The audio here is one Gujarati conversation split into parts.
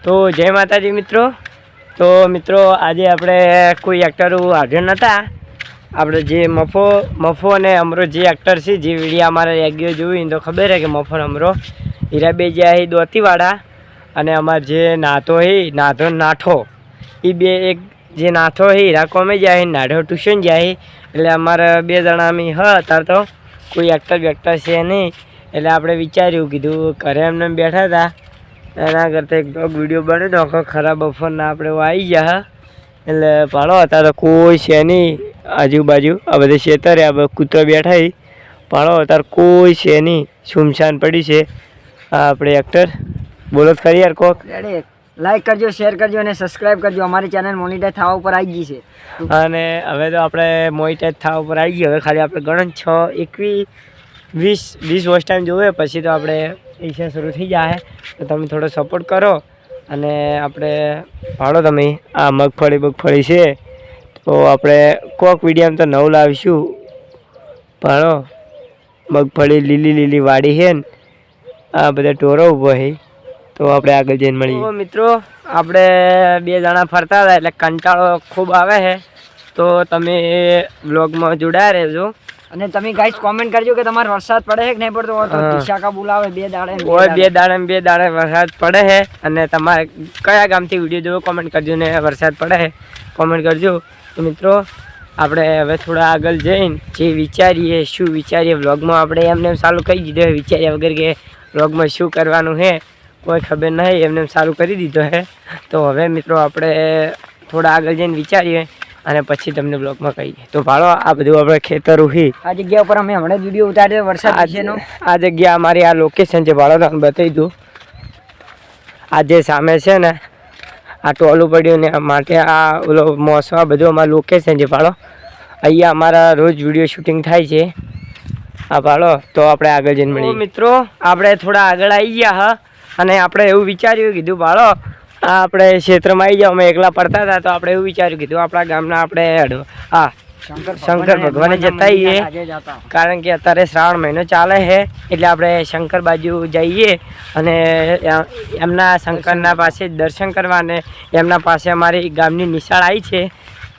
તો જય માતાજી મિત્રો। તો મિત્રો આજે આપણે કોઈ એક્ટર હાજર નહોતા। આપણે જે મફો અને અમરો જે એક્ટર છે જે વિડીયો અમારે રેગ્યુલર જોયું તો ખબર છે કે મફો અમરો હીરા બે જાય દોતીવાડા અને અમારે જે નાઠો એ બે એક જે નાથો છે હીરા કોમે જાય નાઢો ટ્યુશન જાય એટલે અમારે બે જણા અમે અત્યારે તો કોઈ એક્ટર છે નહીં એટલે આપણે વિચાર્યું કીધું ઘરે એમને બેઠા હતા એના કરતાં એક બ્લોગ વિડીયો બને તો આખો ખરાબ બફોરના આપણે આવી ગયા એટલે ભાડો હતા તો કોઈ છે નહીં આજુબાજુ આ બધે ખેતરે આ કૂતરો બેઠા ભાડો અત્યારે કોઈ છે નહીં સુમસાન પડી છે આપણે એક્ટર બોલો ખરી યાર કોક લાઈક કરજો શેર કરજો અને સબસ્ક્રાઇબ કરજો અમારી ચેનલ મોનિટાઈઝ થવા ઉપર આવી ગઈ છે અને હવે તો આપણે મોનિટાઈઝ થવા ઉપર આવી ગઈ હવે ખાલી આપણે ગણન 6 21 20 વોચ ટાઈમ જોવે પછી તો આપણે પૈસા શરૂ થઈ જાય તો તમે થોડો સપોર્ટ કરો અને આપણે ભાડો તમે આ મગફળી છે તો આપણે કોક વિડીયોમાં તો નવું લાવીશું ભાડો મગફળી લીલી વાડી છે ને આ બધા ટોરો ઊભો છે તો આપણે આગળ જઈને મળીએ મિત્રો આપણે બે જણા ફરતા હતા એટલે કંટાળો ખૂબ આવે છે તો તમે વ્લોગમાં જોડાયા રહેજો અને તમે ગાઈસ કોમેન્ટ કરજો કે તમારે વરસાદ પડે છે કે નહીં પડતો તો ટીશાકા બોલાવે બે દાડે વરસાદ પડે છે અને તમારે કયા ગામથી વિડીયો જોવો કોમેન્ટ કરજો ને વરસાદ પડે છે કોમેન્ટ કરજો તો મિત્રો આપણે હવે થોડા આગળ જઈને જે શું વિચારીએ વ્લોગમાં આપણે એમને ચાલુ કરી દીધો વિચાર્યા વગર કે વ્લોગમાં શું કરવાનું છે કોઈ ખબર નહીં એમને ચાલુ કરી દીધો છે તો હવે મિત્રો આપણે થોડા આગળ જઈને વિચારીએ અને પછી તમને બ્લોગમાં કહીએ તો ભાડો આ બધું આપણે ખેતરું છે આ જગ્યા ઉપર અમે હમણાં વિડીયો ઉતાર્યો વરસાદ પછીનો આ જગ્યા અમારી આ લોકેશન છે ભાડો તમને બતાવી દઉં આ જે સામે છે ને આ ટોલું પડ્યું ને માટે આ ઓલો મોસો આ બધું અમારું લોકેશન છે ભાડો અહીંયા અમારા રોજ વિડીયો શૂટિંગ થાય છે આ ભાડો તો આપણે આગળ જઈને મળીએ મિત્રો આપણે થોડા આગળ આવી ગયા હા અને આપણે એવું વિચાર્યું કીધું ભાડો આપણે ક્ષેત્રમાં આવી જાવ અમે એકલા પડતા હતા તો આપણે એવું વિચાર્યું કીધું આપણા ગામના આપણે શંકર ભગવાને જતા આવીએ કારણ કે અત્યારે શ્રાવણ મહિનો ચાલે છે એટલે આપણે શંકર બાજુ જઈએ અને એમના શંકરના પાસે દર્શન કરવા અને એમના પાસે અમારી ગામની નિશાળ આવી છે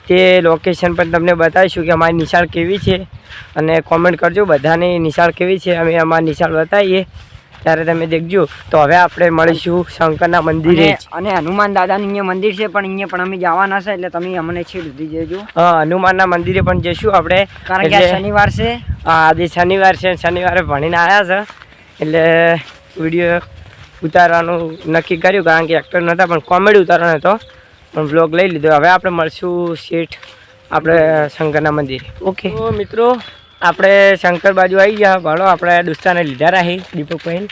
તે લોકેશન પણ તમને બતાવીશું કે અમારી નિશાળ કેવી છે અને કોમેન્ટ કરજો બધાની નિશાળ કેવી છે અમે અમારી નિશાળ બતાવીએ ત્યારે તમે દેખજો તો હવે આપણે મળીશું શંકરના મંદિરે અને હનુમાન દાદાનું અહીંયા મંદિર છે પણ અહીંયા પણ અમે જવાના છે એટલે તમે અમને છેડ સુધી જજો હનુમાનના મંદિરે પણ જઈશું આપણે કારણ કે શનિવાર છે આજે શનિવાર છે શનિવારે ભણીને આવ્યા છે એટલે વિડીયો ઉતારવાનું નક્કી કર્યું કારણ કે એક્ટર નહોતા પણ કોમેડી ઉતારવાનો હતો પણ વ્લોગ લઈ લીધો હવે આપણે મળશું શેઠ આપણે શંકરના મંદિરે ઓકે તો મિત્રો આપણે શંકર બાજુ આવી ગયા ભાડો આપણે દોસ્તાને લીધા રહી દીપકભાઈ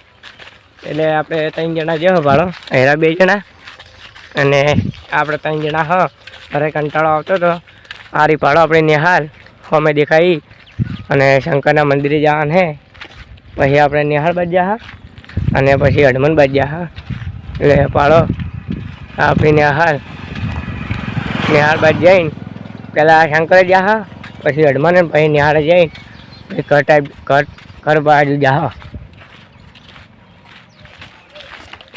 એટલે આપણે 3 જણા જેવો ભાડો હેરા 2 જણા અને આપણે 3 જણા ઘરે કંટાળો આવતો હતો આરી ભાડો આપણે નિહાલ અમે દેખાઈ અને શંકરના મંદિરે જવાનું હે પછી આપણે નિહાળ બાજુ જા અને પછી હડમન બાજુ જા એટલે ભાડો આપણે નિહાળ બાજુ જઈને પહેલાં શંકરે જા પછી હડમન પછી નિહાળે જઈને ઘર બાજુ જા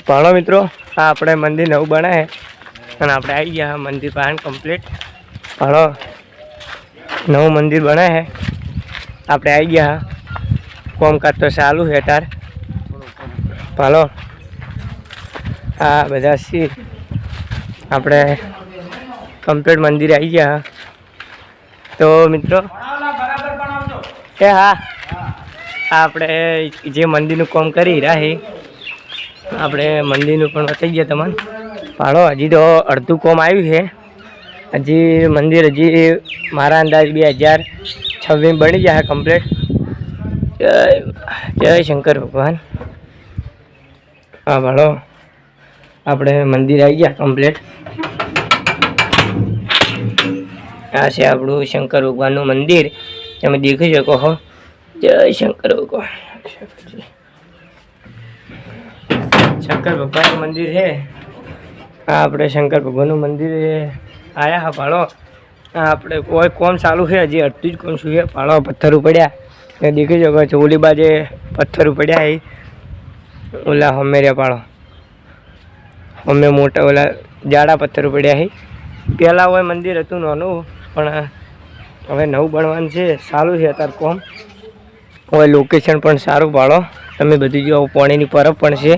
ભાડો મિત્રો આ આપણે મંદિર નવું બનાવે અને આપણે આવી ગયા મંદિર પાસે કમ્પ્લીટ ભાડો નવું મંદિર બનાવે આપણે આવી ગયા કોમકાજ તો ચાલુ છે તાર ભાડો આ બધા સી આપણે કમ્પ્લીટ મંદિરે આવી ગયા તો મિત્રો હા આપણે જે મંદિરનું કામ કરી રહ્યા આપણે મંદિરનું પણ બતાવી ગયા તમને ભાડો હજી તો અડધું કામ આવ્યું છે હજી મંદિર મારા અંદાજ 2026 બની જાય કમ્પ્લીટ જય શંકર ભગવાન હા ભાડો આપણે મંદિર આવી ગયા કમ્પ્લીટ આ છે આપણું શંકર ભગવાનનું મંદિર તમે દેખી શકો છો જય શંકર ભગવાન શંકર ભગવાનનું મંદિર છે આ આપણે શંકર ભગવાનનું મંદિર આવ્યા હા ભાડો આપણે કોઈ કોમ ચાલુ છે હજી અડધું જ કોમ શું છે ભાડો પથ્થર પડ્યા એ દેખી શકો છો ઓલી બાજે પથ્થર પડ્યા ઓલા હમેર્યા ભાડો અમે મોટા ઓલા જાડા પથ્થરો પડ્યા છે. પહેલાં હોય મંદિર હતું નાનું, પણ હવે નવું બનવાનું છે. સારું છે અત્યારે કોમ. હોય લોકેશન પણ સારું પાડો. તમે બધું જો પાણીની પરબ પણ છે,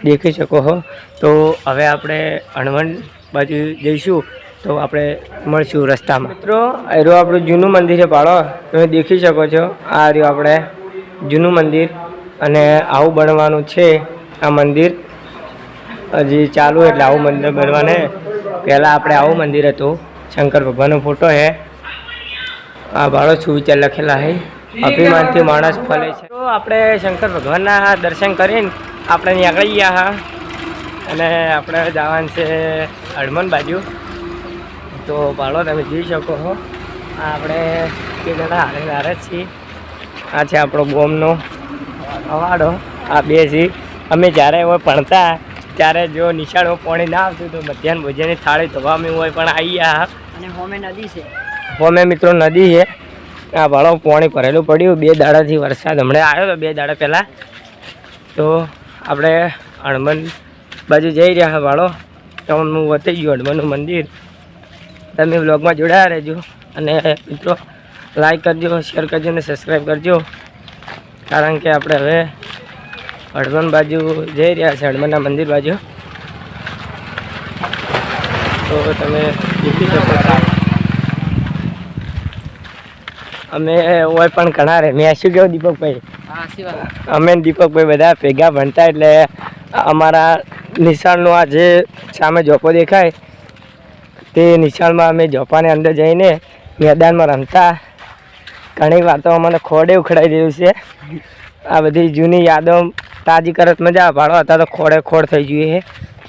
દેખી શકો છો. તો હવે આપણે હણવંત બાજુ જઈશું, તો આપણે મળશું રસ્તામાં. મિત્રો આ રહ્યું આપણું જૂનું મંદિર છે પાડો. તમે દેખી શકો છો. આ રહ્યું આપણે જૂનું મંદિર, અને આવું બનવાનું છે આ મંદિર. હજી ચાલુ એટલે આવું મંદિર બનવાને. પહેલાં આપણે આવું મંદિર હતું. શંકર ભગવાનનો ફોટો છે. આ ભાડો સુવિચાર લખેલા છે. અભિમાનથી માણસ ફલે છે. તો આપણે શંકર ભગવાનના દર્શન કરીને આપણે ત્યાં આગળ ગયા હા, અને આપણે જવાનું છે હળમન બાજુ. તો ભાડો તમે જોઈ શકો છો. આ આપણે બે જણા હારે જ છીએ. આ છે આપણો ગોમનો અવાડો. આ બે છીએ. અમે જ્યારે હોય ભણતા ત્યારે જો નિશાળમાં પાણી ના આવતું તો મધ્યાહન ભોજનની થાળી ધોવામાં હોય પણ આવી ગયા. અને હોમે નદી છે. હોમે મિત્રો નદી છે. આ ભાડો પાણી ભરેલું પડ્યું 2 દાડાથી. વરસાદ હમણાં આવ્યો તો 2 દાડા પહેલાં. તો આપણે હણમન બાજુ જઈ રહ્યા ભાડો. તો હું વધી ગયું હણમનનું મંદિર. તમે વ્લોગમાં જોડાયા રહેજો, અને મિત્રો લાઈક કરજો, શેર કરજો અને સબસ્ક્રાઈબ કરજો. કારણ કે આપણે હવે હળવદ બાજુ જઈ રહ્યા છે, હળવદના મંદિર બાજુ. તો તમે દેખી શકો છો. અમે હોય પણ ઘણા રહે. મેં શું કહ્યું દીપકભાઈ? અમે દીપકભાઈ બધા ભેગા ભણતા, એટલે અમારા નિશાળનો આ જે સામે ઝોપો દેખાય તે નિશાળમાં અમે ઝોપાને અંદર જઈને મેદાનમાં રમતા. ઘણી વાર તો અમને ખોડે ઉખડાઈ દીધું છે. આ બધી જૂની યાદો તાજી કરત મજા ભાડો. અત્યારે તો ખોડે ખોડ થઈ ગયું છે.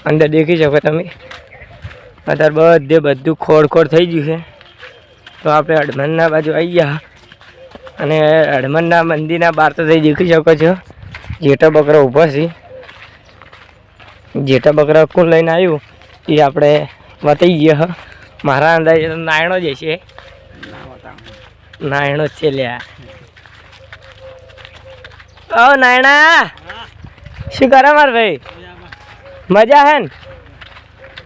અંદર દેખી શકો તમે. અત્યારે બધું ખોડ થઈ ગયું છે. તો આપણે હળમનના બાજુ આવી ગયા, અને હળમનના મંદિરના બહાર તો થઈ દેખી શકો છો. જેઠો બકરો ઊભો છે. જેઠો બકરો કોણ લઈને આવ્યું એ આપણે બતાવી ગયા. મારા અંદાજે તો નાયણો જ છે. નાયણો જ છે લ્યા. ઓ નાયણા, શું કરે માર ભાઈ? મજા હે ને?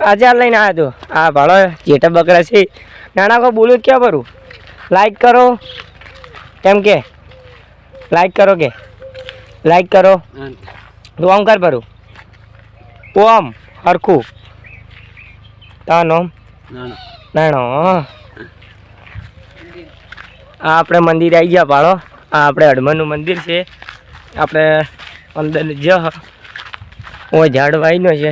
આજે લઈને આવ્યો તું. હા ભાડો જેઠા બકરા છે. નાના કોઈ બોલું ક્યાં કરું? લાઈક કરો એમ કે લાઈક કરો કે લાઈક કરો તો આમ કર ભરું ઓમ હરખું તા નોમ નાનો. આ આપણે મંદિર આવી ગયા ભાડો. આ આપણે હળમનનું મંદિર છે. આપણે અંદર જ ઓય ઝાડ વાઈનો છે.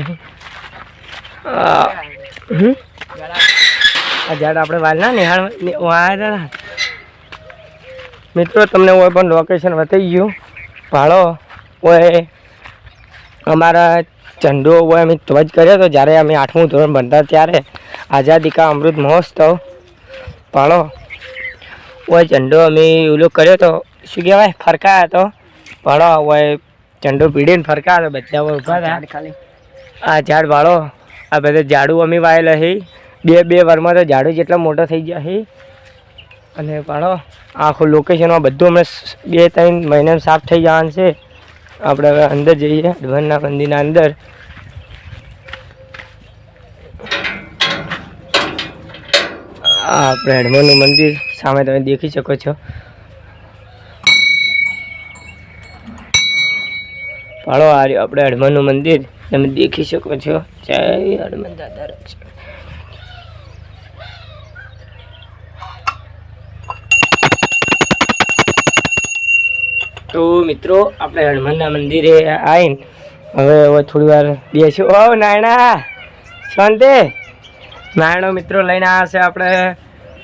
આ ઝાડ આપણે વાલના નિહાળ. મિત્રો તમને કોઈ પણ લોકેશન બતાવી ગયું ભાડો. કોઈ અમારા ઝંડો હોય અમે ધ્વજ કર્યો હતો જ્યારે અમે 8મું ધોરણ ભણતા, ત્યારે આઝાદી કા અમૃત મહોત્સવ ભાડો. હોય ઝંડો અમે ઓલો કર્યો હતો, શું કહેવાય, ફરકાયો હતો ભાડો. હોય ઝંડો પીડીને ફરકાયો હતો. બધા ઊભા હતા. આ ઝાડ ભાડો. આ બધા ઝાડું અમે વાયેલા છે. 2 વારમાં તો ઝાડુ જેટલા મોટા થઈ ગયા છે. અને ભાડો આખું લોકેશનમાં બધું હમણાં 2-3 મહિનામાં સાફ થઈ જવાનું છે. આપણે હવે અંદર જઈએ હળવદના મંદિરના અંદર. આપણે હળવદનું મંદિર સામે તમે દેખી શકો છો. ભાડો આ રહ્યું આપણે હળવદનું મંદિર તમે દેખી શકો છો. જય હળવદ દાદા રક્ષણ. તો મિત્રો આપણે હળવદના મંદિરે આવીને હવે થોડી વાર બેસ્યું. ઓ નાયણા શાંતિ. નાયણો મિત્રો લઈને આવ્યા છે આપણે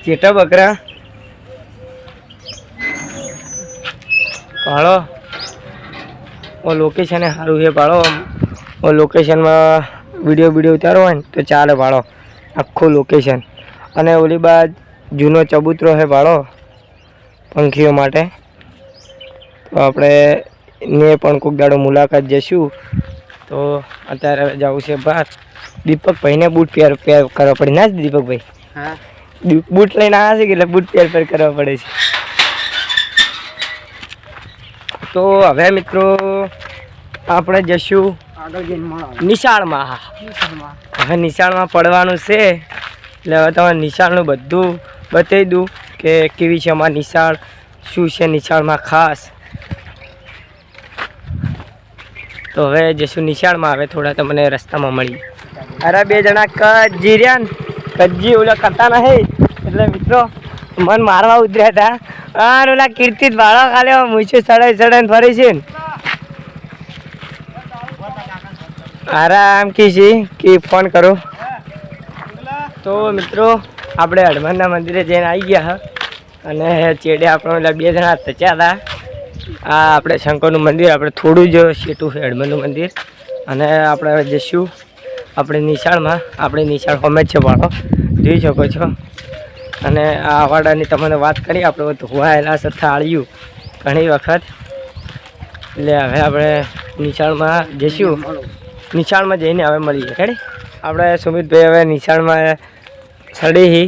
જેઠા બકરા ભાડો. ઓ લોકેશન સારું છે ભાડો. ઓ લોકેશનમાં વિડીયો ઉતારો હોય ને તો ચાલે ભાડો. આખું લોકેશન. અને ઓલી બાદ જૂનો ચબૂતરો છે ભાડો પંખીઓ માટે. તો આપણે ને પણ કોઈક દાડો મુલાકાત જઈશું. તો અત્યારે જવું છે બહાર. દીપકભાઈને બૂટ પહેર કરવા પડે ના જ દીપકભાઈ? હા, બૂટ લઈને આવ્યા છે કે એટલે બૂટ પહેર કરવા પડે છે. તો હવે મિત્રો આપણે જઈશું આગળ જઈને મળો. નિશાળમાં. નિશાળમાં. હવે નિશાળમાં પડવાનું છે એટલે હવે તમારે નિશાળનું બધું બતાવી દઉં કે કેવી છે અમારી નિશાળ, શું છે નિશાળમાં ખાસ. તો હવે જશું નિશાળમાં. હવે થોડા તમને રસ્તામાં મળી. અરે 2 જણા કજી રહ્યા ને, કજી ઓલા કરતા નહીં એટલે મિત્રો મન મારવા ઉતર્યા હતા. આ ઓલા કીર્તિત ભાડો ખાલી મૂછે સડાઈને ફરી છે ને. આરામ કે ફોન કરો. તો મિત્રો આપણે હનુમાનના મંદિરે જઈને આવી ગયા અને ચેડે આપણે ઓલા 2 જણા તચ્યા હતા. આ આપણે શંકરનું મંદિર આપણે થોડું જ સેટું છે હનુમાનનું મંદિર. અને આપણે જઈશું આપણે નિશાળમાં. આપણી નિશાળ હોમે જ છે ભાડો, જોઈ શકો છો. અને આ વાડાની તમને વાત કરી આપણે ધોવાયેલા થાળિયું ઘણી વખત. એટલે હવે આપણે નિશાળમાં જઈશું. નિશાળમાં જઈને હવે મળીએ. રેડી આપણે સુમિતભાઈ હવે નિશાળમાં સડી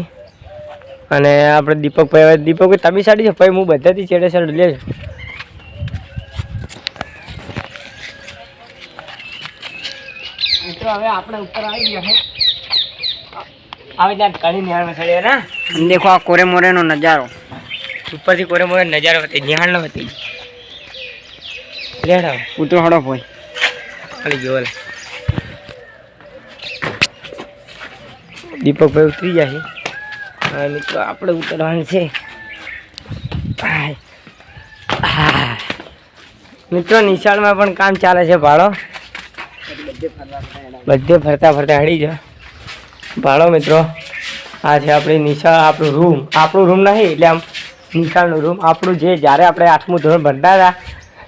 અને આપણે દીપકભાઈ હવે દીપકભાઈ તમે સાડી છે ભાઈ, હું બધાથી ચેડે સડ લેજો. મિત્રો હવે આપણે ઉપર આવી ગયા છે. આવે ત્યાં ઘણી નિહાળમાં સડે ને. દેખો આ કોરે મોરેનો નજારો. ઉપરથી કોરે મોરે નજારો બતાવી, નિહાળનો બતાવી. લેડા ઉતરો હડો ભાઈ. ખાલી જોવો દીપકભાઈ ઉતરી જાય છે. હવે મિત્રો આપણે ઉતરવાનું છે. મિત્રો નિશાળમાં પણ કામ ચાલે છે ભાડો. બધે ફરતા હળી જાય ભાડો. મિત્રો આ છે આપણી નિશાળ, આપણું રૂમ નહીં એટલે આમ નિશાળનું રૂમ આપણું. જે જ્યારે આપણે 8મું ધોરણ ભણતા હતા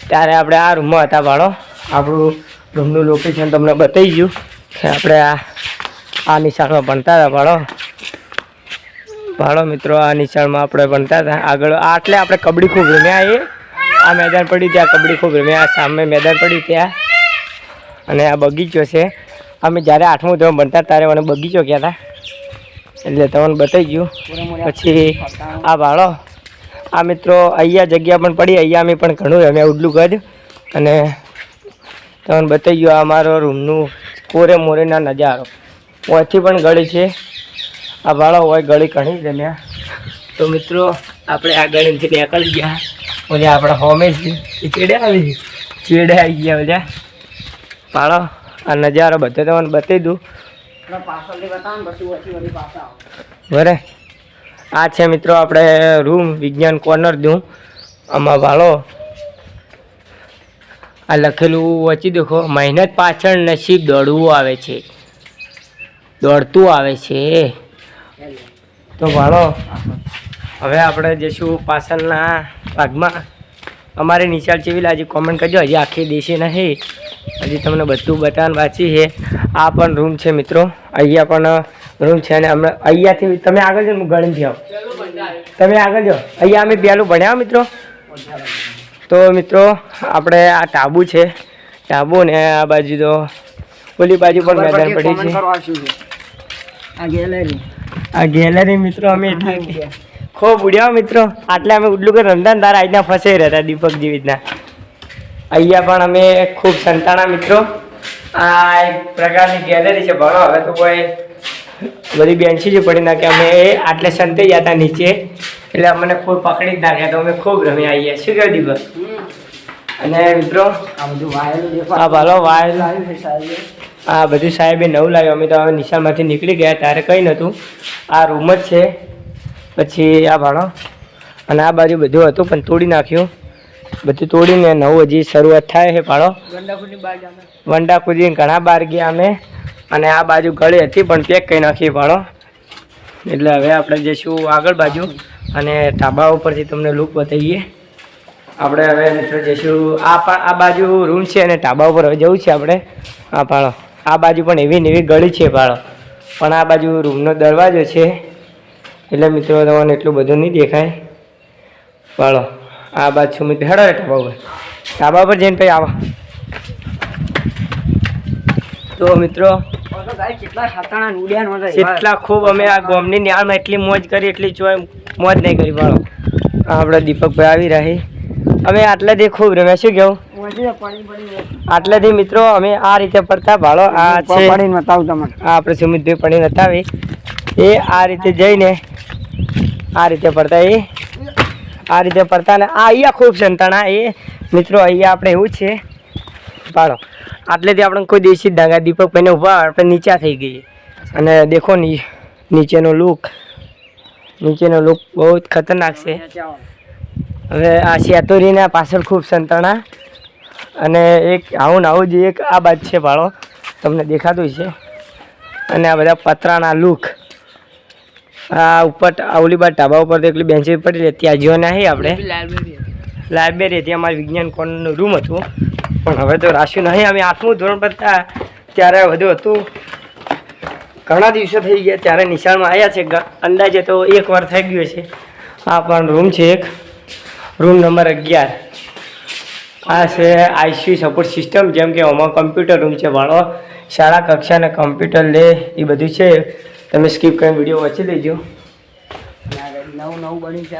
ત્યારે આપણે આ રૂમમાં હતા ભાડો. આપણું રૂમનું લોકેશન તમને બતાવી ગયું કે આપણે આ નિશાળમાં ભણતા હતા ભાડો. મિત્રો આ નિશાળમાં આપણે ભણતા હતા. આગળ આટલે આપણે કબડ્ડી ખૂબ રમ્યા. આ મેદાન પડી ત્યાં કબડ્ડી ખૂબ રમ્યા. સામે મેદાન પડી ત્યાં. અને આ બગીચો છે. અમે જ્યારે 8મું ધોરણ ભણતા ત્યારે મને બગીચો ગયા હતા એટલે તમને બતાવી ગયું. પછી આ ભાડો આ મિત્રો અહીંયા જગ્યા પણ પડી. અહીંયા અમે પણ ઘણું રમ્યા ઉડલું ગજ. અને તમને બતાવી ગયું આ અમારો રૂમનું કોરે મોરેના નજારો. ઓથી પણ ગળી છે આ ભાડો હોય, ગળી ઘણી રમ્યા. તો મિત્રો આપણે આ ગળીથી નીકળી ગયા. ઓલે આપણે હોમે છે ચેડે આવી ગયા બધા ભાડો. આ નજારો બધો તમને બતાવી દઉં બરે. આ છે મિત્રો આપણે રૂમ વિજ્ઞાન કોર્નર દઉં. આમાં ભાડો આ લખેલું વાંચી દેખો, મહેનત પાછળ નસીબ દોડતું આવે છે. તો ભાડો હવે આપણે જઈશું પાછળના ભાગમાં. અમારી નિશાળ જેવી લાગી કોમેન્ટ કરજો. હજી આખી દેશી નહીં, હજી તમને બધું બતાવવાનું બાકી છે. આ પણ રૂમ છે મિત્રો. અહીંયા પણ રૂમ છે. અને હમણાં અહીંયાથી તમે આગળ જાઓ, હું ગણીથી આવો. તમે આગળ જાઓ. અહીંયા અમે પહેલું ભણ્યા મિત્રો. તો મિત્રો આપણે આ ટાબુ છે. ટાબુ ને આ બાજુ તો ઓલી બાજુ પણ મેદાન પડી છે. આ ગેલેરી મિત્રો અમે એટલી ખૂબ ઉડ્યા મિત્રો. આટલે અમે ઉડલું કે રંધાન તારા આજના ફસાઈ રહ્યા દીપક જેવી રીતના. અહીંયા પણ અમે ખૂબ સંતાણા મિત્રો. આ એક પ્રકારની ગેલેરી છે ભણો. હવે તો કોઈ બધી બેન્ચી જ પડી નાખી. અમે આટલે સંતાઈ ગયા હતા નીચે એટલે અમને ખૂબ પકડી જ નાખ્યા. તો અમે ખૂબ રમ્યા અહીંયા. શું કહ્યું દીપક? અને મિત્રો આ ભાલો વાયલ આ બધું સાહેબે નવું લાવ્યું. અમે તો હવે નિશાળમાંથી નીકળી ગયા ત્યારે કંઈ નહોતું. આ રૂમ જ છે. પછી આ ભાડો અને આ બાજુ બધું હતું પણ તોડી નાખ્યું. બધું તોડીને નવું હજી શરૂઆત થાય છે ભાડો. વંડા કૂદીને ઘણા બહાર ગયા અમે. અને આ બાજુ ગળી હતી પણ પેક કરી નાખી ભાડો. એટલે હવે આપણે જઈશું આગળ બાજુ અને ધાબા ઉપરથી તમને લુક બતાવીએ. આપણે હવે મિત્રો જઈશું આ બાજુ રૂમ છે અને ધાબા ઉપર હવે જવું છે આપણે. આ ભાડો આ બાજુ પણ એવી ને એવી ગળી છે ભાડો. પણ આ બાજુ રૂમનો દરવાજો છે એટલે મિત્રો તમને એટલું બધું નહીં દેખાય ભાડો. આ બાજુ મિત્રો હેડો ધાબા ઉપર જઈને પછી આવો. તો મિત્રો કેટલા ખૂબ અમે આ ગોમની નિહાળમાં એટલી મોજ કરી એટલી મોજ નહીં કરી ભાડો. આપણે દીપકભાઈ આવી રહી. અમે આટલાથી ખૂબ રમ્યા. શું કેવું? આટલેથી મિત્રો અમે આ રીતે પડતા ભાડો આ છે પડીને બતાવું તમને. આ આપણે સુમિતભાઈ પડી બતાવી એ આ રીતે જઈને આ રીતે પડતા આ રીતે પડતા ને આ અહીંયા ખૂબ સંતાણા એ મિત્રો અહીંયા આપણે એવું છે ભાડો આટલેથી આપણે કોઈ દેશી ડાંગા દીપકભાઈને ઊભા આપણે નીચા થઈ ગઈ અને દેખો નીચેનો લુક બહુ જ ખતરનાક છે. હવે આ શેતોરીના પાછળ ખૂબ સંતાણા અને એક આવું ને આવું જ એક આ બાજુ છે ભાડો તમને દેખાતું છે અને આ બધા પતરાના લુક આ ઉપર ઓલી બાદ ઢાબા ઉપર તો એકલી બેન્ચી પડી રહી ત્યાં જો નહીં આપણે લાઇબ્રેરી ત્યાં અમારે વિજ્ઞાન કોર્નરનું રૂમ હતું પણ હવે તો રાખ્યું નહીં. અમે 8મું ધોરણ પડતા ત્યારે બધું હતું ઘણા દિવસો થઈ ગયા ત્યારે નિશાળમાં આવ્યા છે અંદાજે તો 1 વાર થઈ ગયો છે. આ પણ રૂમ છે એક રૂમ નંબર 11 આ છે આઈસીયુ સપોર્ટ સિસ્ટમ જેમ કે આમાં કમ્પ્યુટર રૂમ છે ભાડો શાળા કક્ષાને કમ્પ્યુટર લે એ બધું છે. તમે સ્કીપ કરીને વિડીયો વાંચી લેજો. નવું બન્યું છે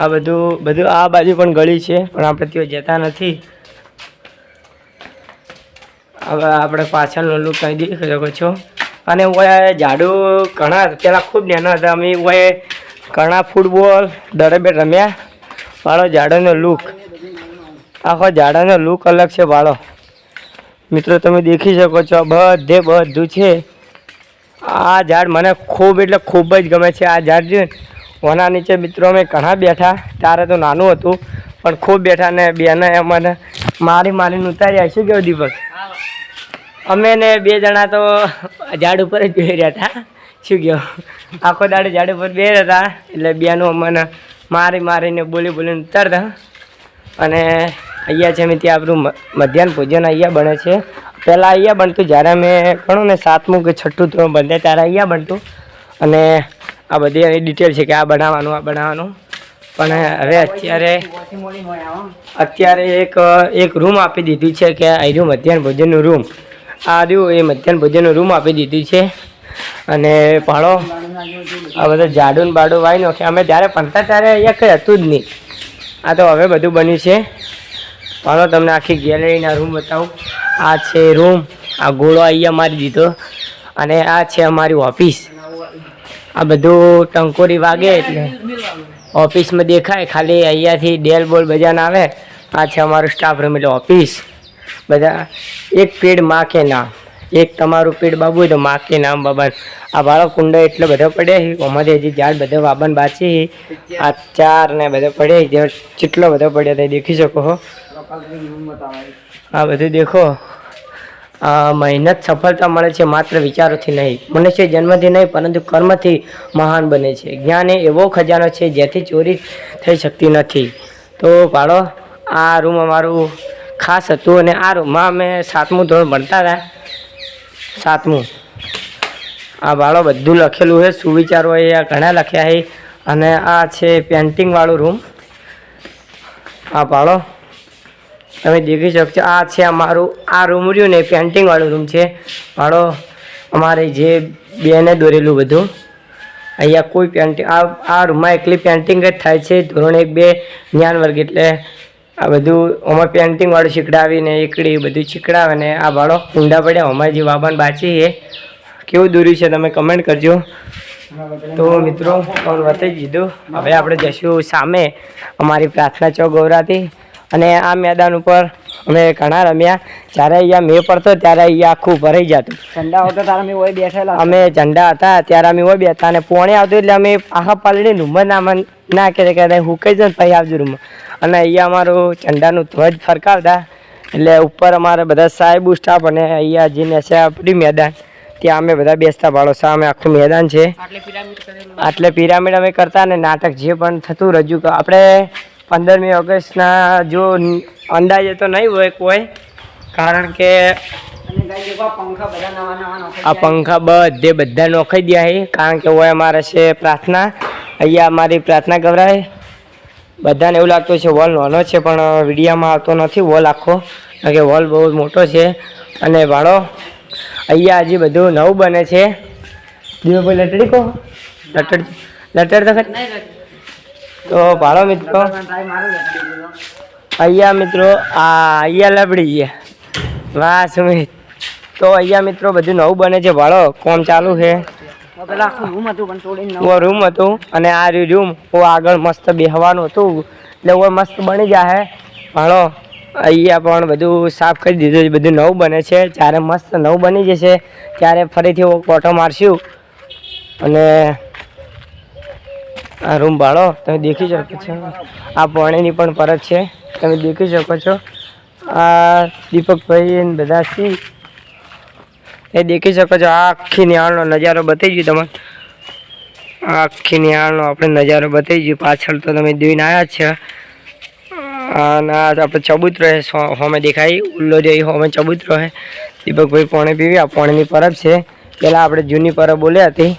આ બધું આ બાજુ પણ ગળી છે પણ આપણે ત્યાં જતા નથી. હવે આપણે પાછળનો લુક કંઈ દેખી શકો છો અને ઓય ઝાડુ ઘણા પહેલાં ખૂબ નાના હતા અમે ઓય ઘણા ફૂટબોલ દરેબે રમ્યા. ભાડો ઝાડોનો લુક આખો ઝાડાનો લુક અલગ છે ભાડો મિત્રો તમે દેખી શકો છો બધું છે. આ ઝાડ મને ખૂબ એટલે ખૂબ જ ગમે છે. આ ઝાડ જોઈને ઓના નીચે મિત્રો અમે ઘણા બેઠા ત્યારે તો નાનું હતું પણ ખૂબ બેઠા ને બેને અમને મારીને ઉતાર્યા. શું કેવું દીપક? અમે ને 2 જણા તો ઝાડ ઉપર જ બેસી રહ્યા હતા. શું કહો આખો દાડે ઝાડ ઉપર બેસી હતા એટલે બેનું અમને મારીને બોલીને ઉતારતા. અને અહીંયા છે અમે ત્યાં આપણું મધ્યાહન ભોજન અહીંયા બને છે. પહેલાં અહીંયા બનતું જ્યારે અમે ઘણું ને 7મું કે 6ઠું ધોરણ બનતા ત્યારે અહીંયા બનતું અને આ બધી એની ડિટેલ છે કે આ બનાવવાનું પણ હવે અત્યારે એક રૂમ આપી દીધું છે કે આ રહ્યું મધ્યાહન ભોજનનું રૂમ. આ રહ્યું એ મધ્યાહન ભોજનનું રૂમ આપી દીધું છે અને ભાડો આ બધા ઝાડું બાડું વાવી નાખે. અમે જ્યારે ભણતા ત્યારે અહીંયા કંઈ હતું જ નહીં. આ તો હવે બધું બન્યું છે. ભાડો તમને આખી ગેલેરીના રૂમ બતાવું. આ છે રૂમ આ ગોળો અહીંયા મારી દીધો અને આ છે અમારી ઓફિસ. આ બધું ટંકોરી વાગે એટલે ઓફિસમાં દેખાય ખાલી અહીંયાથી ડેલ બોલ બજાને આવે. આ છે અમારું સ્ટાફ રૂમ એટલે ઓફિસ. બધા એક પેડ માં કે નામ એક તમારું પેડ બાબુ હોય તો માં કે નામ બાબા. આ ભાડો કુંડા એટલે બધા પડ્યા અમારે હજી ઝાડ બધા બાબાને બાચી આ 4 ને બધા પડ્યા કેટલો બધો પડ્યા તે દેખી શકો છો. આ બધું દેખો મહેનત સફળતા મળે છે માત્ર વિચારોથી નહીં. મનુષ્ય જન્મથી નહીં પરંતુ કર્મથી મહાન બને છે. જ્ઞાન એ એવો ખજાનો છે જેથી ચોરી થઈ શકતી નથી. તો ભાડો આ રૂમ અમારું ખાસ હતું અને આ રૂમમાં અમે 7મું ધોરણ ભણતા હતા. 7મું આ ભાડો બધું લખેલું છે સુવિચારો એ ઘણા લખ્યા છે અને આ છે પેન્ટિંગવાળું રૂમ. આ ભાડો તમે દેખી શકશો. આ છે અમારું આ રૂમ રહ્યું ને પેન્ટિંગવાળું રૂમ છે ભાડો અમારે જે બેને દોરેલું બધું. અહીંયા કોઈ પેન્ટિંગ આ રૂમમાં એકલી પેન્ટિંગ જ થાય છે. ધોરણ 1 2 જ્ઞાન વર્ગ એટલે આ બધું અમારે પેન્ટિંગવાળું શીખડાવીને એકડી બધું શીખડાવે ને આ ભાડો ઊંડા પડ્યા અમારે જે બાબાને બાચી છે કેવું દોર્યું છે તમે કમેન્ટ કરજો. તો મિત્રો તમને બતાવી દીધું. હવે આપણે જઈશું સામે અમારી પ્રાર્થના ચોક ગૌરાથી અને આ મેદાન ઉપર અમે ઘણા રમ્યા. જ્યારે અહીંયા મેં પડતો ત્યારે અહીંયા આખું ભરાઈ જતું. ઝંડા હતો ત્યારે અમે ઓય બેઠેલા. અમે ઝંડા હતા ત્યારે અમે ઓય બેઠા અને પોણે આવતું એટલે અમે આખા પાલડી રૂમમાં ના કે હું કહી દઉં પછી આવજો રૂમમાં. અને અહીંયા અમારું ઝંડાનું ધ્વજ ફરકાવતા એટલે ઉપર અમારે બધા સાહેબ સ્ટાફ અને અહીંયા જે નેસે આપણી મેદાન ત્યાં અમે બધા બેસતા. ભાડો સામે આખું મેદાન છે. આટલે પિરામિડ અમે કરતા અને નાટક જે પણ થતું રજૂ આપણે 15મી ઓગસ્ટના જો અંદાજે તો નહીં હોય કોઈ કારણ કે આ પંખા બધા નોખાઈ દયા છે કારણ કે હોય અમારે છે પ્રાર્થના. અહીંયા અમારી પ્રાર્થના ગવરાય. બધાને એવું લાગતું છે વોલ નાનો છે પણ વિડીયામાં આવતો નથી વોલ આખો કારણ કે વોલ બહુ મોટો છે. અને ભાડો અહીંયા હજી બધું નવું બને છે. દીવો લટડી કહો લટડ તો ખરી. તો ભાડો મિત્રો અહીંયા મિત્રો અહીંયા લબડી ગયા વાહ સુમિત. તો અહીંયા મિત્રો બધું નવું બને છે ભાડો કોમ ચાલુ છે. પેલા આખું રૂમ હતું પણ તોડીને રૂમ હતું અને આ રૂમ આગળ મસ્ત બેહવાનું હતું એટલે મસ્ત બની જાય ભાડો. અહીંયા પણ બધું સાફ કરી દીધું છે, બધું નવું બને છે. જ્યારે મસ્ત નવું બની જશે ત્યારે ફરીથી ઓટો મારશું. અને આ રૂમ ભાડો તમે દેખી શકો છો. આ પાણીની પણ પરત છે, તમે દેખી શકો છો. આ દીપકભાઈ બધા સી એ દેખી શકો છો. આ આખી નિહાળનો નજારો બતાવી ગયો તમને. આખી નિહાળનો આપણે નજારો બતાવી ગયો. પાછળ તો તમે જોઈને આવ્યા જ છે. અને આપણે ચબૂતરો હોમે દેખાય ઉલ્લો જેવી હોમે ચબૂતરો છે. દીપકભાઈ પાણી પીવી. આ પાણીની પરબ છે. પહેલાં આપણે જૂની પરબ બોલી હતી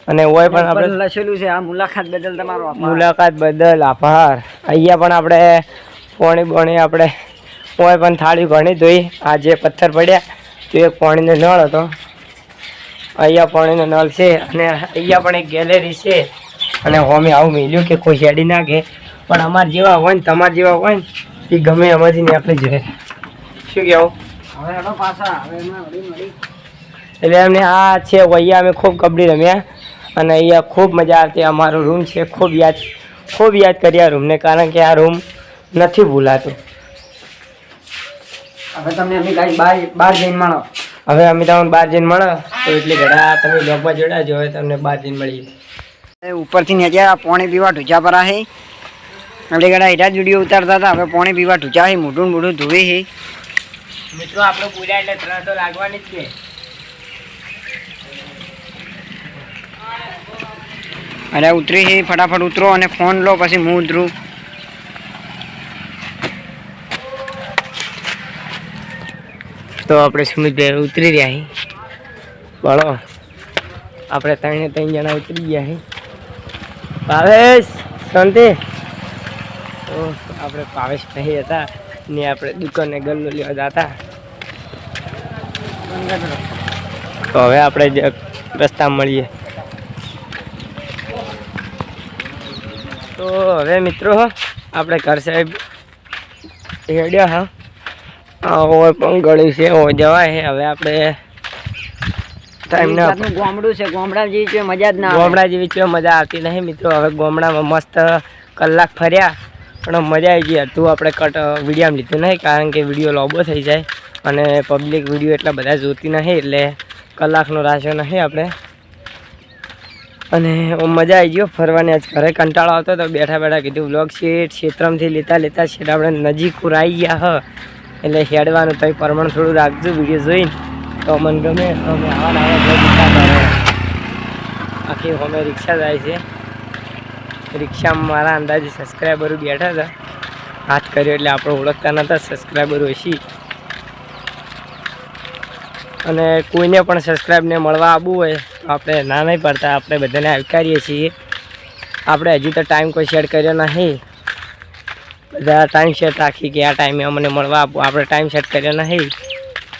અને ઓય પણ આપણે લખેલું છે આ મુલાકાત બદલ તમારો મુલાકાત બદલ આભાર. અહીંયા પણ આપણે પાણી આપણે ઓય પણ થાળી ઘણી ધોઈ. આ જે પથ્થર પડ્યા તો એક પાણીનો નળ હતો. અહીંયા પાણીનો નળ છે અને અહીંયા પણ એક ગેલેરી છે. અને હોમે આવું મેલ્યું કે કોઈ હેડી નાખે પણ અમારા જેવા હોય ને તમારા જેવા હોય ને એ ગમે એમાંથી ને આપણે જોઈએ. શું કહેવું એટલે એમને આ છે અહીંયા અમે ખૂબ કબડ્ડી રમ્યા અને અહીંયા ખૂબ મજા આવતી. અમારો રૂમ છે ખૂબ યાદ કરી આ રૂમને, કારણ કે આ રૂમ નથી ભૂલાતું. હવે તમને અમે કાંઈ બહાર જઈને મળો. હવે અમે તમને બહાર જઈને મળો તો એટલે ઘડા તમે બ્લોગમાં જોડાજો. હવે તમને બહાર જઈને મળીએ. ઉપરથી નીચે આ પાણી પીવા ઢૂચા પર છે. આપણે ઘડા હેઠા જ વિડીયો ઉતારતા હતા. હવે પાણી પીવા ઢૂચા છે. મોઢું ધોવે છે. મિત્રો આપણે પૂરા એટલે 3 તો લાગવાની જ છે. અરે ઉતરી છે, ફટાફટ ઉતરો અને ફોન લો પછી હું ઉતરું. તો આપણે સુમિતભાઈ ઉતરી રહ્યા છીએ. બોલો આપણે 3 જણા ઉતરી ગયા છીએ. ભાવેશ શાંતિ. તો આપણે ભાવેશભાઈ હતા ને આપણે દુકાને ગલ્લો લેવા જતા. તો હવે આપણે રસ્તા મળીએ. તો હવે મિત્રો આપણે ઘર સાહેબ હેડ્યા હોય પણ ગળી છે જવાય છે. હવે આપણે ગામડું છે, ગામડા જેવી મજા જ ના ગામડા જેવી મજા આવતી નહીં મિત્રો. હવે ગામડામાં મસ્ત કલાક ફર્યા પણ મજા આવી ગઈ. હતું આપણે વિડીયોમાં લીધું નહીં કારણ કે વિડીયો લોબો થઈ જાય અને પબ્લિક વિડીયો એટલા બધા જોતી નહીં એટલે કલાકનો રાશો નહીં આપણે. અને મજા આવી ગયો ફરવાની. આજ ઘરે કંટાળો આવતો તો બેઠા કીધું વ્લોગ શીટ ક્ષેત્રમથી લેતા શેઠ આપણે નજીક આવી ગયા એટલે હેડવાનું તો પ્રમાણ થોડું રાખજો વિડીયો જોઈને તો મને ગમે. અમે આખી અમે રિક્ષા જાય છે. રિક્ષામાં મારા અંદાજે સબસ્ક્રાઈબરો બેઠા હતા. હાથ કર્યો એટલે આપણે ઓળખતા નહોતા સબસ્ક્રાઈબરો હશી. અને કોઈને પણ સબસ્ક્રાઈબને મળવા આવવું હોય તો આપણે ના નહીં પડતા. આપણે બધાને આવકારીએ છીએ. આપણે હજી તો ટાઈમ કોઈ સેટ કર્યો નહીં. બધા ટાઈમ સેટ રાખી કે આ ટાઈમે અમને મળવા આપવું. આપણે ટાઈમ સેટ કર્યો નહીં.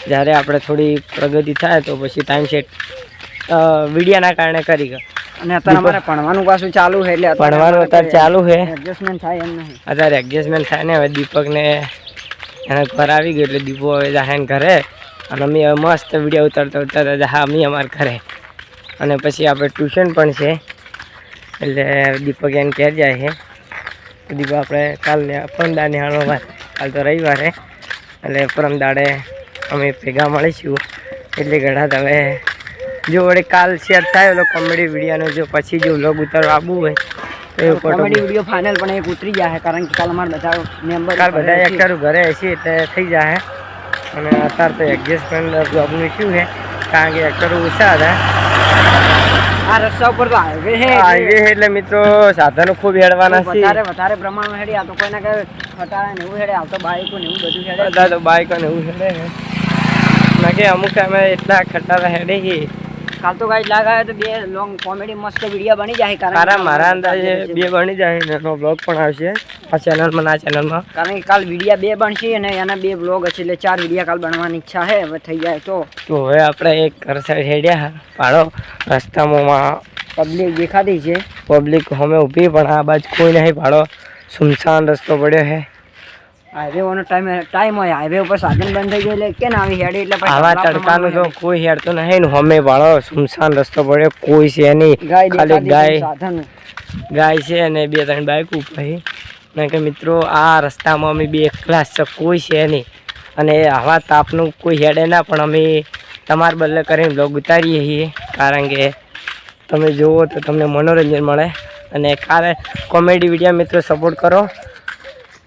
જ્યારે આપણે થોડી પ્રગતિ થાય તો પછી ટાઈમ સેટ વિડીયાના કારણે કરી ગયો. અને અત્યારે અમારે ભણવાનું પાછું ચાલુ છે એટલે ભણવાનું અત્યારે ચાલુ છે. એડજસ્ટમેન્ટ થાય એમ નહીં. અત્યારે એડજસ્ટમેન્ટ થાય ને. હવે દીપકને એના ઘર આવી ગયું એટલે દીપો હવે જાય ઘરે અને અમે મસ્ત વિડીયો ઉતારતા હા અમે અમારા ઘરે. અને પછી આપણે ટ્યુશન પણ છે એટલે દીપક એને ઘેર જાય છે. તો દીપક આપણે કાલને પરમદાડે હાણો કાલ તો રવિવારે એટલે પરમદાડે અમે ભેગા મળીશું. એટલે ઘણા તમે જો વળી કાલ શેર થાય એટલે કોમેડી વિડીયોનો જો પછી જો વ્લોગ ઉતારવા આવવું હોય તો એ કોમેડી વિડીયો ફાઇનલ પણ એક ઉતરી જાય કારણ કે કાલ અમારા બધા મેમ્બર કાલ બધા એક્ટરો ઘરે હશે એટલે થઈ જાય. અને અત્યારે તો એડજસ્ટમેન્ટ જોબનું શું છે કારણ કે એક્ટરો ઓછા હતા. આ રસ્તા ઉપર તો હાઈવે છે એટલે મિત્રો સાધનો ખૂબ હેડવાના છે. વધારે પ્રમાણમાં હેડી. આ તો કોઈને કઈ ખટારા ને એવું હેડે. આ તો બાઈકો ને એવું બધું હેડે. બધા તો બાઈકો ને એવું હેડે ના કે અમુક ટાઈમે એટલા ખટારા હેડે છે. કાલ તો ગાઈડ લાગાયો તો 2 લોંગ કોમેડી મસ્ત વિડીયો બની જાય. મારા અંદાજે 2 બની જાય એનો બ્લોગ પણ આવશે આ ચેનલમાં આ ચેનલમાં. કારણ કે કાલ વિડીયા 2 બનશે અને એના 2 બ્લોગ હશે એટલે 4 વિડીયા કાલ બનવાની ઈચ્છા છે. હવે થઈ જાય તો હવે આપણે એક ઘર સાઈડ હેડ્યા પાડો. રસ્તામાં પબ્લિક દેખાતી છે. પબ્લિક અમે ઊભી પણ આ બાજુ કોઈ નહીં પાડો. સુમસાન રસ્તો પડ્યો છે. હાઈવે ઓનો ટાઈમ હોય, હાઈવે ઉપર સાધન બંધ થઈ જાય એટલે કે ના આવી હેડે એટલે પછી આવા તડકાનું તો કોઈ હેડતો નહીં ને હમે વાળો સુમસાન રસ્તો પડે, કોઈ છે નહીં, ખાલી ગાય છે અને 2-3 બાઈક ઉપર ને કે મિત્રો આ રસ્તામાં અમે બે એકલા છે, કોઈ છે નહીં અને આવા તાપનું કોઈ હેડે ના, પણ અમે તમારા બદલે કરીને બ્લોગ ઉતારીએ છીએ કારણ કે તમે જુઓ તો તમને મનોરંજન મળે અને કોમેડી વિડીયો મિત્રો સપોર્ટ કરો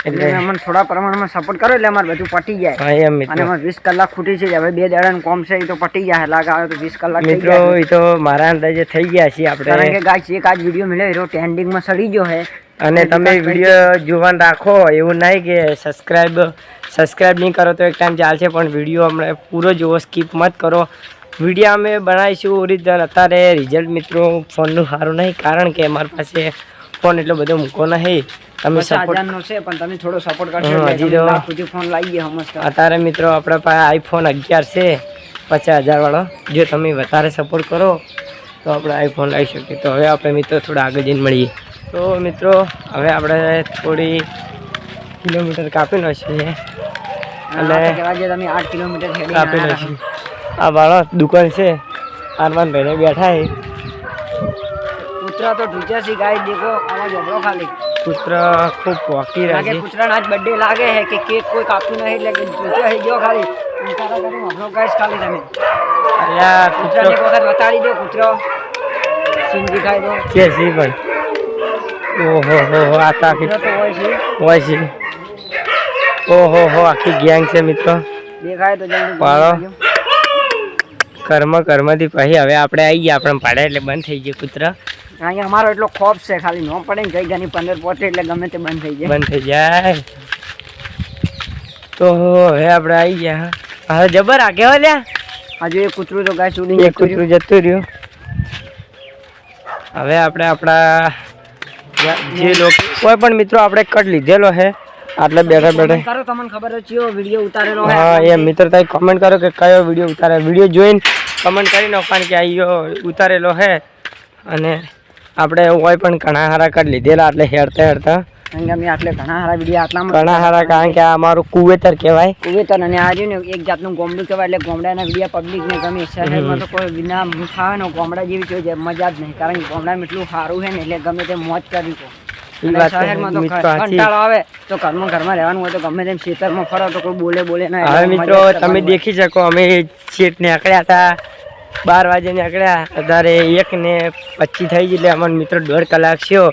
એટલે અમને થોડા પ્રમાણમાં સપોર્ટ કરો એટલે અમારે બધું પટી જાય. હા એમ મિત્રો, અને અમારે 20 કલાક ખૂટી છે, હવે 2 દાડાનું કોમ છે, એ તો પટી જાય. લાગે આવે તો 20 કલાક મિત્રો એ તો મારા અંદાજે થઈ ગયા છે આપણે, કારણ કે ગાઈસ એક આજ વિડીયો મળ્યો એ ટ્રેન્ડિંગમાં સડી ગયો છે અને તમે વિડીયો જોવાનું રાખો, એવું નહીં કે સબસ્ક્રાઈબ નહીં કરો તો એક ટાઈમ ચાલશે, પણ વિડીયો અમને પૂરો જુઓ, સ્કીપ મત કરો. વિડીયો અમે બનાવીશું ઓરિજિનલ. અત્યારે રિઝલ્ટ મિત્રો ફોનનું સારું નહીં કારણ કે અમારી પાસે ફોન એટલો બધો મૂકો નહીં. તમે સપોર્ટ છે પણ તમે થોડો સપોર્ટ કરશો હજી તો ફોન લાવી ગયો સમજતો. અત્યારે મિત્રો આપણા પાસે આઈફોન 11 છે 50,000 વાળો, જો તમે વધારે સપોર્ટ કરો તો આપણે આઈફોન લાવી શકીએ. તો હવે આપણે મિત્રો થોડા આગળ જઈને મળીએ. તો મિત્રો હવે આપણે થોડી કિલોમીટર કાપી નાખીએ અને તમે 8 કિલોમીટર કાપી નાખીએ. આ વાળો દુકાન છે, આરમાન ભાઈને બેઠા છે. કૂતરા તો ઢૂંચ્યા છે ગાય, દેખો આમાં જબરો ખાલી કૂતરા ખૂબ પોકી રહ્યા છે. કૂતરાનો આજ બર્થડે લાગે છે કે કેક કોઈ કાપ્યું નહીં એટલે કે ઢૂંચ્યા થઈ ગયો ખાલી. ઉતારા કરી આપણો ગાઈસ ખાલી તમે અલ્યા કૂતરાને એક વખત બતાડી દો, કૂતરો સીન દેખાય દો કે સી પણ ઓહો આ તો આખી હોય છે. ઓહો આખી ગેંગ છે મિત્રો, દેખાય તો જલ્દી પાડો કર્મથી પછી હવે આપણે આવી ગયા, આપણે પાડે એટલે બંધ થઈ ગયું કૂતરા. કારણ કે અમારો એટલો ખોફ છે, ખાલી ન પડે ને કઈ ગાની 15 પહોંચે એટલે ગમે તે બંધ થઈ જાય. તો હવે આપણે આવી ગયા. હવે જબર આ કેવા લ્યા હજુ એક કૂતરું તો ગાય ચૂડી એક કૂતરું જતું રહ્યું. હવે આપણે આપણા જે લોકો કોઈ પણ મિત્રો આપણે કટ લીધેલો છે આટલે બેઠા કરો, તમને ખબર છે કયો વિડીયો ઉતારેલો છે. હા એ મિત્ર તમે કમેન્ટ કરો કે કયો વિડીયો ઉતારે, વિડીયો જોઈને કમેન્ટ કરી નાખવાનું કે આ ઉતારેલો છે. અને આપણે કોઈ પણ ઘણા સારા કટ લીધેલા એટલે હેરતા કારણ કે અમે આટલે ઘણા સારા વિડીયો આટલામાં ઘણા સારા, કારણ કે આ અમારું કુવેતર કહેવાય. કુવેતર અને આ રહ્યું ને એક જાતનું ગોમડું કહેવાય, એટલે ગોમડાના વિડીયો પબ્લિકને ગમે. શહેરમાં તો કોઈ વિના થાય ને ગોમડા જેવી કોઈ મજા જ નહીં, કારણ કે ગોમડામાં એટલું સારું છે ને એટલે ગમે તે મોજ કરી શકો. શહેરમાં તો કંટાળો આવે તો ઘરમાં રહેવાનું હોય તો ગમે તેમ ખેતરમાં ફરો તો કોઈ બોલે ના. હવે મિત્રો તમે દેખી શકો અમે શેઠ નીકળ્યા હતા 12 વાગે નીકળ્યા, અત્યારે 1:25 થઈ ગઈ એટલે અમારે મિત્રો 1.5 કલાક થયો.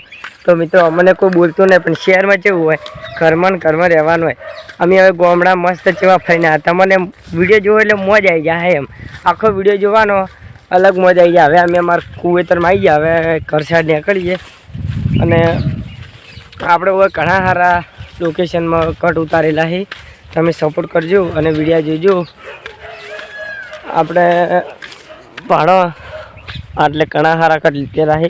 તો મિત્રો અમને કોઈ બોલતું નહીં, પણ શહેરમાં કેવું હોય ઘરમાં રહેવાનું હોય. અમે હવે ગામડા મસ્ત કેવા ફરીને તમને વિડીયો જોવો એટલે મોજ આવી જાય એમ, આખો વિડીયો જોવાનો અલગ મોજ આવી જાય. હવે અમે અમારા કુવેતરમાં આવી ગયા, હવે ઘર સાઈડ નીકળીએ અને આપણે હવે ઘણા સારા લોકેશનમાં કટ ઉતારેલા છે. તમે સપોર્ટ કરજો અને વિડીયો જોજો. આપણે પાડો એટલે ઘણા સારા કટ લીધેલા છે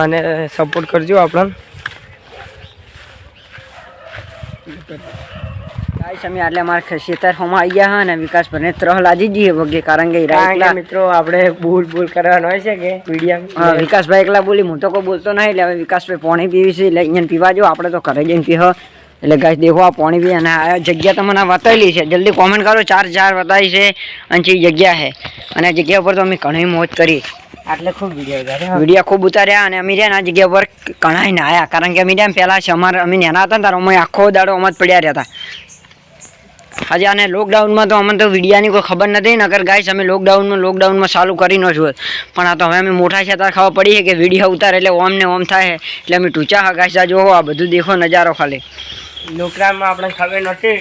અને સપોર્ટ કરજો આપણને. ગાઈસ અમે એટલે અમારા ખેતરમાં આવી ગયા હા ને વિકાસભાઈને ત્રહ લાજી જઈએ વગે, કારણ કે મિત્રો આપણે બોલ કરવાનો હોય છે કે વિડીયો. વિકાસભાઈ એકલા બોલી, હું તો કોઈ બોલતો નહીં. એટલે હવે વિકાસભાઈ પાણી પીવી છે એટલે અહીંયા પીવા જો, આપણે તો ઘરે જઈને પીવો. એટલે ગાઈસ દેખો આ પાણી પી અને આ જગ્યા તમને બતાવેલી છે, જલ્દી કોમેન્ટ કરો. 4 બતાવી છે અને જે જગ્યા છે, અને આ જગ્યા ઉપર તો અમે ઘણી મોજ કરી. આટલે ખૂબ વિડીયો ખૂબ ઉતાર્યા અને અમે રહ્યા આ જગ્યા પર ઘણા નાયા, કારણ કે અમે રહ્યા પહેલાં અમે નાના હતા ને ત્યારે અમે આખો દાડો અમે જ પડ્યા રહ્યા હતા. હજી અને લોકડાઉનમાં તો અમને તો વિડીયાની કોઈ ખબર નથી, નકર ગાઈસ અમે લોકડાઉનમાં ચાલુ કરી ન છું, પણ આ તો હવે અમે મોટા છે ત્યારે ખબર પડી છે કે વિડીયો ઉતારે એટલે ઓમ ને ઓમ થાય એટલે અમે ટૂંચા ગાઈસ આ જોવો, આ બધું દેખો નજારો ખાલી. લોકડાઉનમાં આપણે ખબર નથી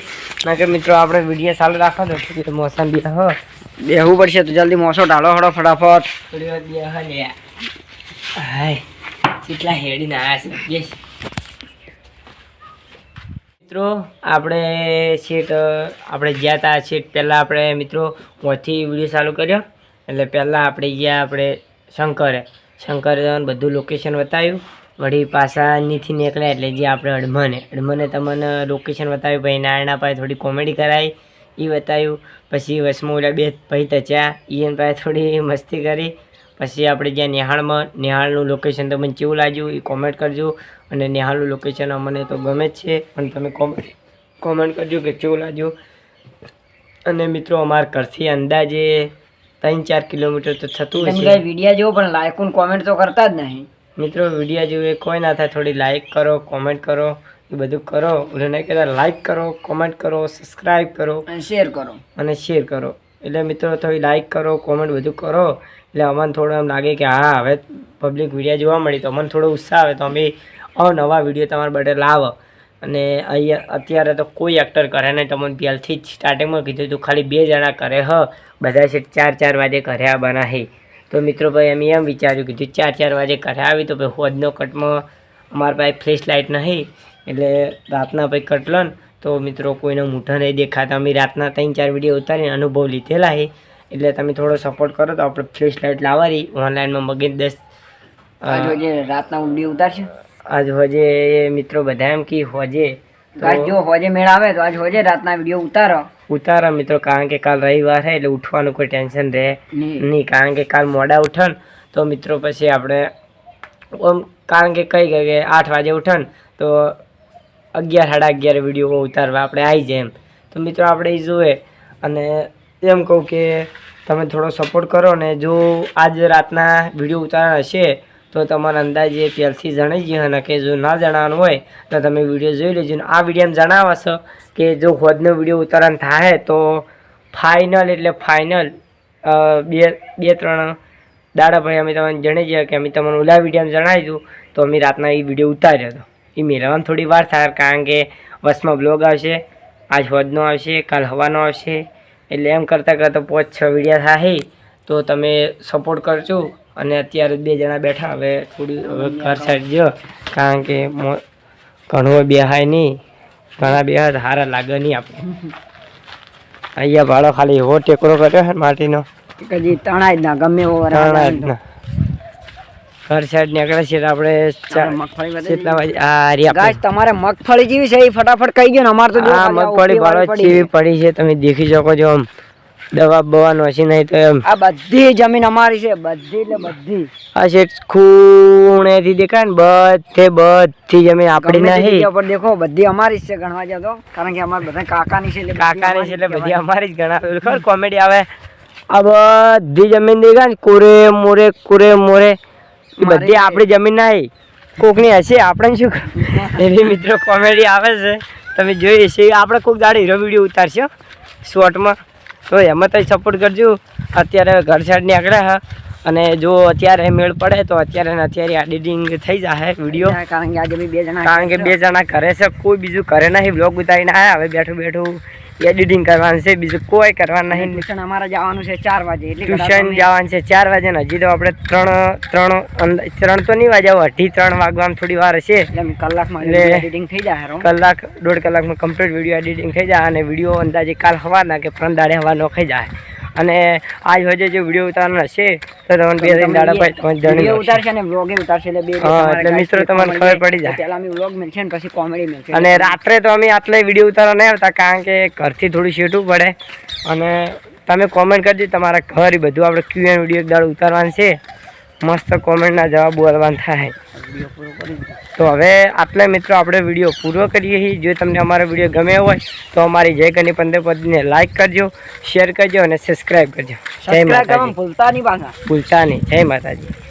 ના કે મિત્રો આપણે વિડીયો ચાલુ રાખો તો મોસમ બી હો બેહવું પડશે તો જલ્દી મોસો ઢાળો હડો ફટાફટ. થોડી વાર બે લે હાય કેટલા હેડીને આવ્યા છે મિત્રો. આપણે શેઠ આપણે ગયા હતા શેઠ પહેલાં આપણે મિત્રો ત્યાંથી વિડીયો ચાલુ કર્યો. એટલે પહેલાં આપણે ગયા આપણે શંકરે બધું લોકેશન બતાવ્યું. વળી પાછા નીથી નીકળ્યા એટલે જે આપણે અડમને તમને લોકેશન બતાવ્યું. પછી નાના પાસે થોડી કોમેડી કરાવી એ બતાવ્યું. પછી વસમાં ઓલા 2 ભાઈ તચ્યા એને પાસે થોડી મસ્તી કરી. પછી આપણે જ્યાં નેહાળનું લોકેશન તમને કેવું લાગ્યું એ કોમેન્ટ કરજો. અને નેહાળનું લોકેશન અમને તો ગમે જ છે, પણ તમે કોમેન્ટ કરજો કે કેવું લાગ્યું. અને મિત્રો અમારા ઘરથી અંદાજે 3-4 કિલોમીટર તો થતું તમે હશે. કઈ વિડીયો જેવો પણ લાઈક કોમેન્ટ તો કરતા જ નહીં. મિત્રો વિડીયો જેવું કોઈ ના થાય, થોડી લાઈક કરો, કોમેન્ટ કરો, એ બધું કરો. એટલે નહીં કહેતા લાઈક કરો, કોમેન્ટ કરો, સબસ્ક્રાઈબ કરો અને શેર કરો. અને શેર કરો. એટલે મિત્રો થોડી લાઈક કરો, કોમેન્ટ બધું કરો એટલે અમને થોડું એમ લાગે કે હા હવે પબ્લિક વિડીયો જોવા મળી તો અમને થોડો ઉત્સાહ આવે તો અમે નવા વિડીયો તમારા માટે લાવો. અને અહીંયા અત્યારે તો કોઈ એક્ટર કરે નહીં. તમને પહેલથી જ સ્ટાર્ટિંગમાં કીધું હતું ખાલી 2 જણા કરે બધા છે 4-4 વાગે ઘરે આવવાના હે. તો મિત્રો ભાઈ અમે એમ વિચાર્યું કીધું 4-4 વાગે ઘરે આવી તો ભાઈ હોજનો કટમાં અમારા પાસે ફ્લેશ લાઇટ નહીં એટલે રાતના ભાઈ કટલો ને તો મિત્રો કોઈનો મૂઠા નહીં દેખાતા. અમે રાતના 3-4 વિડીયો ઉતારીને અનુભવ લીધેલા છે. એટલે તમે થોડો સપોર્ટ કરો તો આપણે ફ્લેશ લાઇટ લાવવાની ઓનલાઈનમાં મગીને 10 રાતના વિડીયો ઉતારશે. આજ હોજે મિત્રો બધા એમ કે હોજે જો હોજે મેળ આવે તો આજ હોજે રાતના વિડીયો ઉતારો મિત્રો. કારણ કે કાલ રવિવાર છે એટલે ઉઠવાનું કોઈ ટેન્શન રહે નહીં. કારણ કે કાલ મોડા ઉઠન તો મિત્રો પછી આપણે કારણ કે કઈ ગઈ કે 8 વાગે ઉઠન તો 11-11:30 વિડીયો ઉતારવા આપણે આવી જાય એમ. તો મિત્રો આપણે એ જોઈએ અને એમ કહું કે તમે થોડો સપોર્ટ કરો ને જો આજ રાતના વિડીયો ઉતારવાના હશે તો તમારા અંદાજે પહેલથી જણાવી ગયો અને કે જો ના જણાવવાનું હોય તો તમે વિડીયો જોઈ લેજો. આ વિડીયોમાં જણાવશો કે જો હોજનો વિડીયો ઉતારવાનું થાય તો ફાઇનલ એટલે ફાઇનલ 2-3 દાડા ભાઈ અમે તમને જણાવી દઈએ કે અમે તમને ઓલા વિડીયોમાં જણાવી દઉં તો અમે રાતના એ વિડીયો ઉતાર્યો હતો. એ મેળવવાનું થોડી વાર થાય કારણ કે બસમાં બ્લોગ આવશે, આજ હોજનો આવશે, કાલ હવાનો આવશે. એટલે એમ કરતાં 5-6 વિડીયો થાય તો તમે સપોર્ટ કરજો. અને અત્યારે 2 જણા બેઠા હવે થોડી ઘર સાઈડ જો કારણ કે ઘણું બેહાય નહીં, ઘણા બેહાય સારા લાગે નહીં આપણે. અહીંયા ભાડો ખાલી એવો ટેકરો કર્યો છે માટીનો કદી તણાય જ ના ગમે એવો તણાય જ ના. ઘર સાઈડ નીકળે છે આપણે મગફળી તમારે મગફળી જેવી છે એ ફટાફટ કહી ગયો ને. અમારે તો મગફળી ભાડો ચીવી પડી છે તમે દેખી શકો છો. આમ દવા બવા નોસી નહીં તો એમ આ બધી જમીન અમારી છે, બધી એટલે બધી. આ શેઠ ખૂણેથી દેખાય ને બધી જમીન આપણી નહીં પર દેખો બધી અમારી જ છે ગણવા જાવ તો. કારણ કે અમારે બધા કાકાની છે એટલે બધી અમારી જ ગણાવે. ખબર કોમેડી આવે આ બધી જમીન દેખાય ને કુરે મોરે એ બધી આપણી જમીન નહીં કોકની હશે આપણે શું એવી મિત્રો કોમેડી આવે છે તમે જોઈ છે. આપણે કોઈક દાડે હીરો વિડીયો ઉતારશો શોર્ટમાં તો એમાં તો સપોર્ટ કરજો. અત્યારે ઘર સાઈડ નીકળ્યા અને જો અત્યારે મેળ પડે તો અત્યારે એડિટિંગ થઈ જાય વિડીયો. કારણ કે આજે 2 જણા ઘરે છે, કોઈ બીજું ઘરે નહીં. બ્લોગ ઉતારીને આવ્યા હવે બેઠું એડિટિંગ કરવાનું છે, બીજું કોઈ કરવાનું નહીં. ટ્યુશન અમારે જવાનું છે 4 વાગે એટલે ટ્યુશન જવાનું છે 4 વાગે ને હજી તો આપણે 3 તો નહીં વાગ્યા 2:30 વાગવામાં થોડી વાર હશે. કલાકમાં એડિટિંગ થઈ જાય. 1-1.5 કલાકમાં કમ્પ્લીટ વિડીયો એડિટિંગ થઈ જાય અને વિડીયો અંદાજે કાલ હવાના કે 3 દાડે હવાનો થઈ જાય. અને આજ હોજે જો વિડીયો ઉતારવાનો હશે તો તમને 2-3 દાડા પછી તમને જણાવી ઉતારશે અને વ્લોગ ઉતારશે એટલે એટલે મિત્રો તમને ખબર પડી જાય. પહેલા અમે વ્લોગ મળશે ને પછી કોમેડી મળશે. અને રાત્રે તો અમે આટલે વિડીયો ઉતારવા નહીં આવતા કારણ કે ઘરથી થોડું શેઠવું પડે. અને તમે કોમેન્ટ કરજો તમારા ઘર બધું આપણે Q&A વિડીયો એક દાડો ઉતારવાનું છે. મસ્ત કોમેન્ટના જવાબ બોલવાના થાય. તો હવે આટલે મિત્રો આપણે વિડીયો પૂરો કરીએ છીએ. જો તમને અમારો વિડીયો ગમે હોય તો અમારી જય ગની 15 પદને લાઈક કરજો, શેર કરજો અને સબસ્ક્રાઈબ કરજો. જય માતાજી. ભૂલતા નહીં. જય માતાજી.